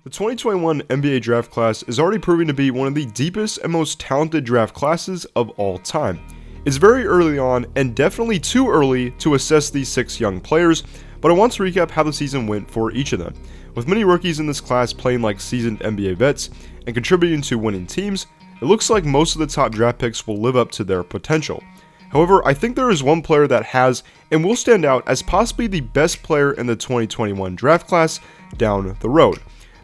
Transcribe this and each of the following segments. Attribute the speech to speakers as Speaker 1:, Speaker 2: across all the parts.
Speaker 1: The 2021 NBA draft class is already proving to be one of the deepest and most talented draft classes of all time. It's very early on and definitely too early to assess these 6 young players, but I want to recap how the season went for each of them. With many rookies in this class playing like seasoned NBA vets and contributing to winning teams, it looks like most of the top draft picks will live up to their potential. However, I think there is one player that has and will stand out as possibly the best player in the 2021 draft class down the road.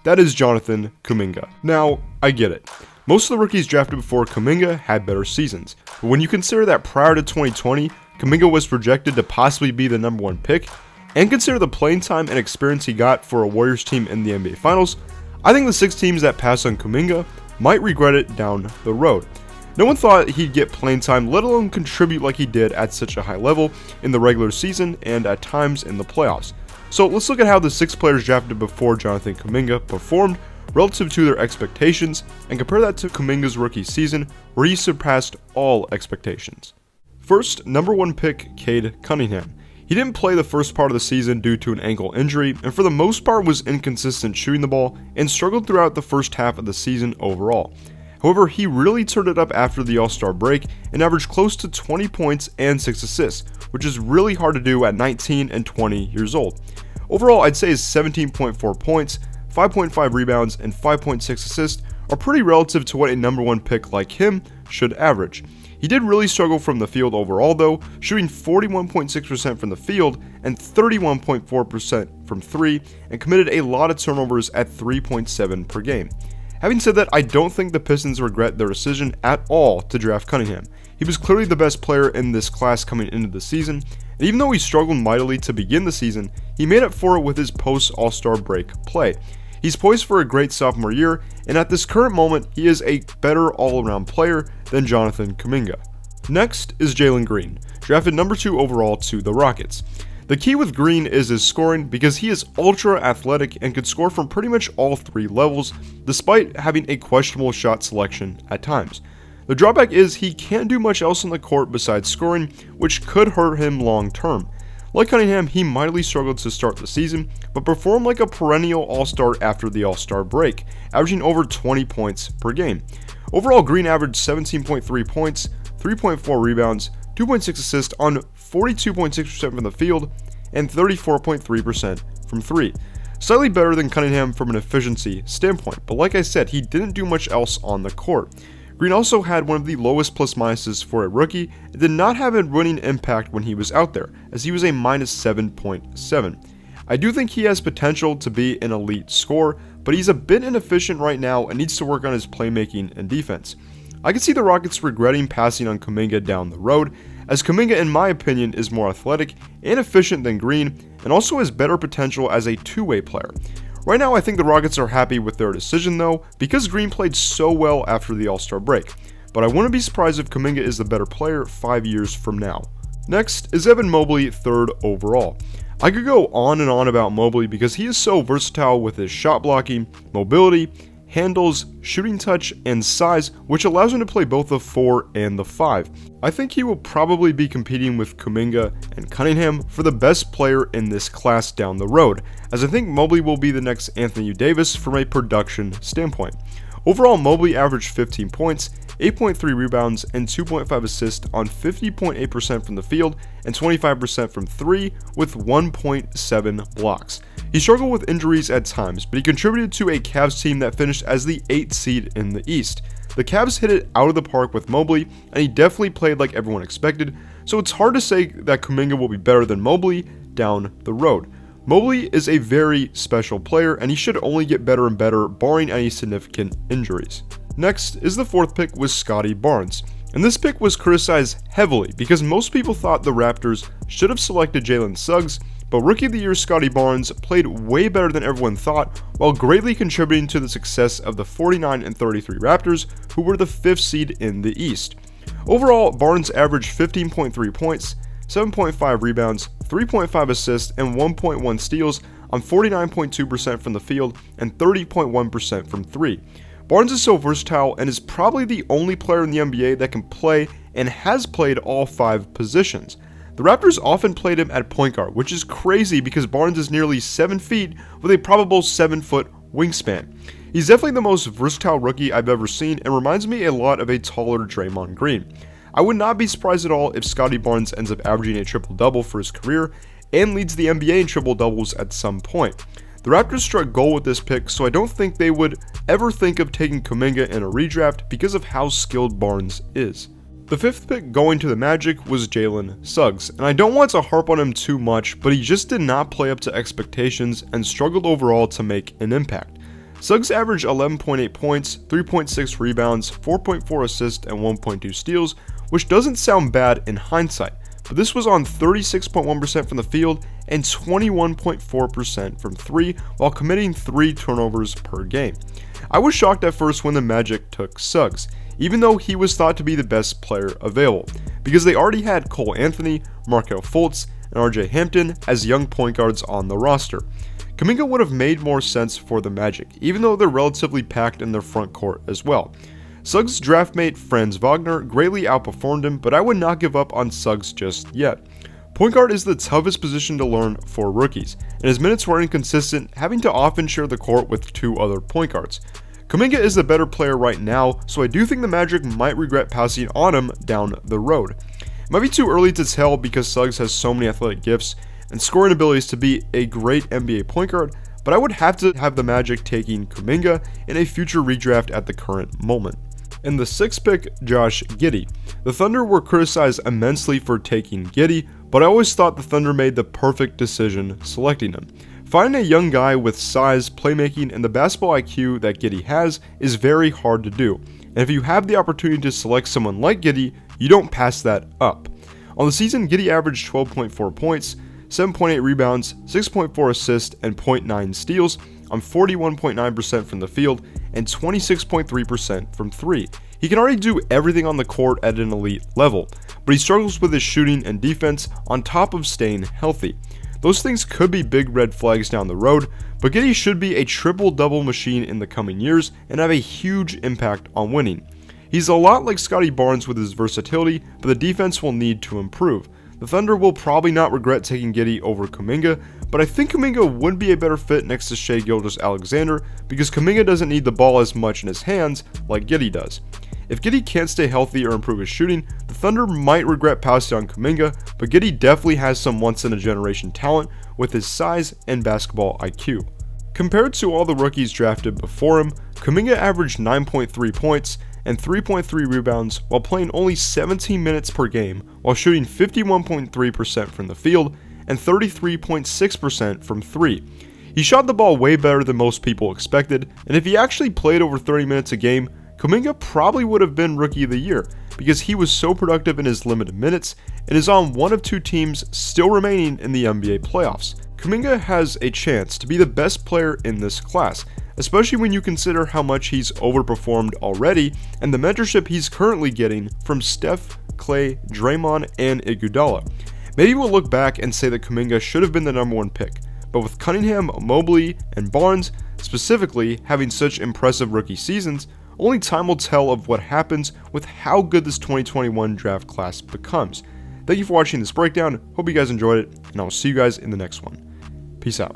Speaker 1: That is Jonathan Kuminga. Now, I get it. Most of the rookies drafted before Kuminga had better seasons, but when you consider that prior to 2020, Kuminga was projected to possibly be the number 1 pick, and consider the playing time and experience he got for a Warriors team in the NBA Finals, I think the 6 teams that passed on Kuminga might regret it down the road. No one thought he'd get playing time, let alone contribute like he did at such a high level in the regular season and at times in the playoffs. So let's look at how the 6 players drafted before Jonathan Kuminga performed relative to their expectations and compare that to Kuminga's rookie season where he surpassed all expectations. First, number 1 pick Cade Cunningham. He didn't play the first part of the season due to an ankle injury and for the most part was inconsistent shooting the ball and struggled throughout the first half of the season overall. However, he really turned it up after the All-Star break and averaged close to 20 points and 6 assists, which is really hard to do at 19 and 20 years old. Overall, I'd say his 17.4 points, 5.5 rebounds, and 5.6 assists are pretty relative to what a number 1 pick like him should average. He did really struggle from the field overall though, shooting 41.6% from the field and 31.4% from 3, and committed a lot of turnovers at 3.7 per game. Having said that, I don't think the Pistons regret their decision at all to draft Cunningham. He was clearly the best player in this class coming into the season, and even though he struggled mightily to begin the season, he made up for it with his post-All-Star break play. He's poised for a great sophomore year, and at this current moment, he is a better all-around player than Jonathan Kuminga. Next is Jalen Green, drafted number 2 overall to the Rockets. The key with Green is his scoring because he is ultra athletic and could score from pretty much all 3 levels, despite having a questionable shot selection at times. The drawback is he can't do much else on the court besides scoring, which could hurt him long term. Like Cunningham, he mightily struggled to start the season, but performed like a perennial all-star after the All-Star break, averaging over 20 points per game. Overall, Green averaged 17.3 points, 3.4 rebounds, 2.6 assists on 42.6% from the field, and 34.3% from 3. Slightly better than Cunningham from an efficiency standpoint, but like I said, he didn't do much else on the court. Green also had one of the lowest plus-minuses for a rookie and did not have a winning impact when he was out there, as he was a minus 7.7. I do think he has potential to be an elite scorer, but he's a bit inefficient right now and needs to work on his playmaking and defense. I can see the Rockets regretting passing on Kuminga down the road, as Kuminga in my opinion is more athletic and efficient than Green and also has better potential as a two-way player. Right now I think the Rockets are happy with their decision though because Green played so well after the All-Star break, but I wouldn't be surprised if Kuminga is the better player 5 years from now. Next is Evan Mobley, 3rd overall. I could go on and on about Mobley because he is so versatile with his shot blocking, mobility, handles, shooting touch, and size, which allows him to play both the 4 and the 5. I think he will probably be competing with Kuminga and Cunningham for the best player in this class down the road, as I think Mobley will be the next Anthony Davis from a production standpoint. Overall, Mobley averaged 15 points, 8.3 rebounds, and 2.5 assists on 50.8% from the field and 25% from 3 with 1.7 blocks. He struggled with injuries at times, but he contributed to a Cavs team that finished as the 8th seed in the East. The Cavs hit it out of the park with Mobley, and he definitely played like everyone expected, so it's hard to say that Kuminga will be better than Mobley down the road. Mobley is a very special player, and he should only get better and better, barring any significant injuries. Next is the 4th pick with Scottie Barnes, and this pick was criticized heavily because most people thought the Raptors should have selected Jalen Suggs, but Rookie of the Year Scottie Barnes played way better than everyone thought, while greatly contributing to the success of the 49 and 33 Raptors, who were the 5th seed in the East. Overall, Barnes averaged 15.3 points, 7.5 rebounds, 3.5 assists, and 1.1 steals on 49.2% from the field and 30.1% from 3. Barnes is so versatile and is probably the only player in the NBA that can play and has played all 5 positions. The Raptors often played him at point guard, which is crazy because Barnes is nearly 7 feet with a probable 7 foot wingspan. He's definitely the most versatile rookie I've ever seen and reminds me a lot of a taller Draymond Green. I would not be surprised at all if Scottie Barnes ends up averaging a triple-double for his career and leads the NBA in triple-doubles at some point. The Raptors struck gold with this pick, so I don't think they would ever think of taking Kuminga in a redraft because of how skilled Barnes is. The fifth pick going to the Magic was Jalen Suggs, and I don't want to harp on him too much, but he just did not play up to expectations and struggled overall to make an impact. Suggs averaged 11.8 points, 3.6 rebounds, 4.4 assists, and 1.2 steals, which doesn't sound bad in hindsight, but this was on 36.1% from the field and 21.4% from 3 while committing 3 turnovers per game. I was shocked at first when the Magic took Suggs, even though he was thought to be the best player available, because they already had Cole Anthony, Markelle Fultz, and RJ Hampton as young point guards on the roster. Kuminga would have made more sense for the Magic, even though they're relatively packed in their front court as well. Suggs' draftmate Franz Wagner greatly outperformed him, but I would not give up on Suggs just yet. Point guard is the toughest position to learn for rookies, and his minutes were inconsistent, having to often share the court with 2 other point guards. Kuminga is the better player right now, so I do think the Magic might regret passing on him down the road. It might be too early to tell because Suggs has so many athletic gifts and scoring abilities to be a great NBA point guard, but I would have to have the Magic taking Kuminga in a future redraft at the current moment. In the 6th pick, Josh Giddy. The Thunder were criticized immensely for taking Giddy, but I always thought the Thunder made the perfect decision selecting him. Finding a young guy with size, playmaking, and the basketball IQ that Giddy has is very hard to do, and if you have the opportunity to select someone like Giddy, you don't pass that up. On the season, Giddy averaged 12.4 points, 7.8 rebounds, 6.4 assists, and 0.9 steals on 41.9% from the field and 26.3% from 3. He can already do everything on the court at an elite level, but he struggles with his shooting and defense on top of staying healthy. Those things could be big red flags down the road, but Giddy should be a triple-double machine in the coming years and have a huge impact on winning. He's a lot like Scottie Barnes with his versatility, but the defense will need to improve. The Thunder will probably not regret taking Giddy over Kuminga, but I think Kuminga would be a better fit next to Shai Gilgeous-Alexander because Kuminga doesn't need the ball as much in his hands like Giddy does. If Giddy can't stay healthy or improve his shooting, the Thunder might regret passing on Kuminga, but Giddy definitely has some once-in-a-generation talent with his size and basketball IQ. Compared to all the rookies drafted before him, Kuminga averaged 9.3 points and 3.3 rebounds while playing only 17 minutes per game while shooting 51.3% from the field and 33.6% from 3. He shot the ball way better than most people expected, and if he actually played over 30 minutes a game, Kuminga probably would have been Rookie of the Year because he was so productive in his limited minutes and is on one of 2 teams still remaining in the NBA playoffs. Kuminga has a chance to be the best player in this class, especially when you consider how much he's overperformed already and the mentorship he's currently getting from Steph, Clay, Draymond, and Iguodala. Maybe we'll look back and say that Kuminga should have been the number 1 pick, but with Cunningham, Mobley, and Barnes specifically having such impressive rookie seasons, only time will tell of what happens with how good this 2021 draft class becomes. Thank you for watching this breakdown. Hope you guys enjoyed it, and I will see you guys in the next one. Peace out.